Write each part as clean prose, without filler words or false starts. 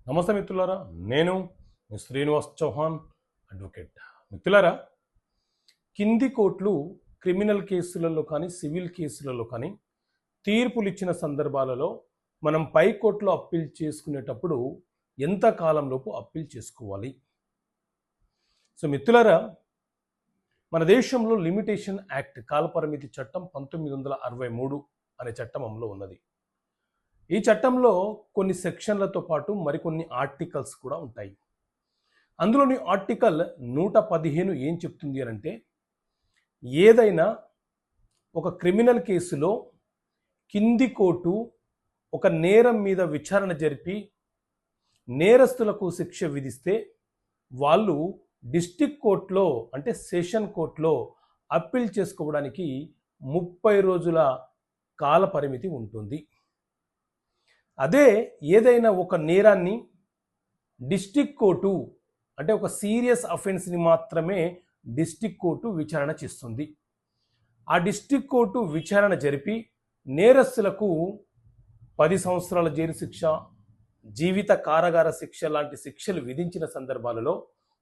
నమస్తే మిత్రులారా, నేను మీ శ్రీనివాస్ చౌహాన్ అడ్వకేట్. మిత్రులారా, కింది కోర్టులు క్రిమినల్ కేసులలో కానీ సివిల్ కేసులలో కానీ తీర్పులు ఇచ్చిన సందర్భాలలో మనం పై కోర్టులో అప్పీల్ చేసుకునేటప్పుడు ఎంత కాలంలోపు అప్పీల్ చేసుకోవాలి? సో మిత్రులారా, మన దేశంలో లిమిటేషన్ యాక్ట్ కాలపరిమితి చట్టం 1963 అనే చట్టం అమలు ఉన్నది. ఈ చట్టంలో కొన్ని సెక్షన్లతో పాటు మరికొన్ని ఆర్టికల్స్ కూడా ఉంటాయి. అందులోని ఆర్టికల్ 115 ఏం చెప్తుంది అంటే, ఏదైనా ఒక క్రిమినల్ కేసులో కింది కోర్టు ఒక నేరం మీద విచారణ జరిపి నేరస్తులకు శిక్ష విధిస్తే వాళ్ళు డిస్ట్రిక్ట్ కోర్టులో అంటే సెషన్ కోర్టులో అప్పీల్ చేసుకోవడానికి 30 రోజుల కాల పరిమితి ఉంటుంది. అదే ఏదైనా ఒక నేరాన్ని డిస్ట్రిక్ట్ కోర్టు అంటే ఒక సీరియస్ అఫెన్స్ని మాత్రమే డిస్ట్రిక్ట్ కోర్టు విచారణ చేస్తుంది. ఆ డిస్ట్రిక్ట్ కోర్టు విచారణ జరిపి నేరస్తులకు 10 సంవత్సరాల జైలు శిక్ష, జీవిత కారాగార శిక్ష లాంటి శిక్షలు విధించిన సందర్భాలలో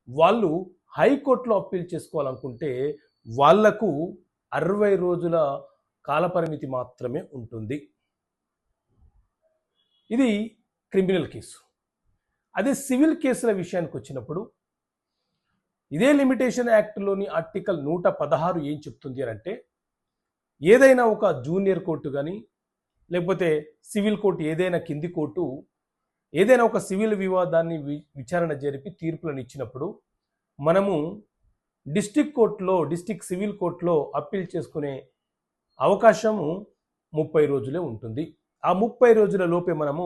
వాళ్ళు హైకోర్టులో అప్పీల్ చేసుకోవాలనుకుంటే వాళ్లకు 60 రోజుల కాలపరిమితి మాత్రమే ఉంటుంది. ఇది క్రిమినల్ కేసు. అదే సివిల్ కేసుల విషయానికి వచ్చినప్పుడు ఇదే లిమిటేషన్ యాక్ట్లోని ఆర్టికల్ 116 ఏం చెప్తుంది అంటే, ఏదైనా ఒక జూనియర్ కోర్టు కానీ లేకపోతే సివిల్ కోర్టు ఏదైనా కింది కోర్టు ఏదైనా ఒక సివిల్ వివాదాన్ని విచారణ జరిపి తీర్పులను ఇచ్చినప్పుడు మనము డిస్ట్రిక్ట్ కోర్టులో డిస్ట్రిక్ట్ సివిల్ కోర్టులో అప్పీల్ చేసుకునే అవకాశము 30 రోజులే ఉంటుంది. ఆ 30 రోజుల లోపే మనము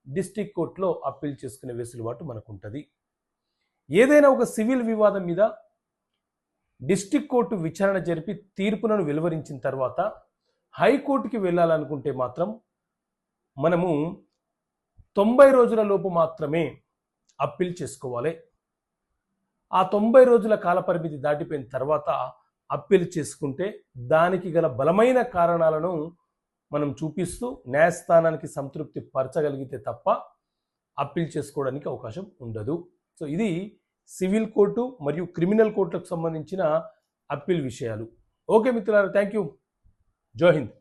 డిస్ట్రిక్ట్ కోర్టులో అప్పీల్ చేసుకునే వెసులుబాటు మనకు ఉంటుంది. ఏదైనా ఒక సివిల్ వివాదం మీద డిస్ట్రిక్ట్ కోర్టు విచారణ జరిపి తీర్పులను వెలువరించిన తర్వాత హైకోర్టుకి వెళ్ళాలనుకుంటే మాత్రం మనము 90 రోజుల లోపు మాత్రమే అప్పీల్ చేసుకోవాలి. ఆ 90 రోజుల కాలపరిమితి దాటిపోయిన తర్వాత అప్పీల్ చేసుకుంటే దానికి గల బలమైన కారణాలను మనం చూపిస్తూ న్యాయస్థానానికి సంతృప్తి పరచగలిగితే తప్ప అప్పీల్ చేసుకోవడానికి అవకాశం ఉండదు. సో ఇది సివిల్ కోర్టు మరియు క్రిమినల్ కోర్టులకు సంబంధించిన అప్పీల్ విషయాలు. ఓకే మిత్రులారా, థ్యాంక్ యూ. జై హింద్.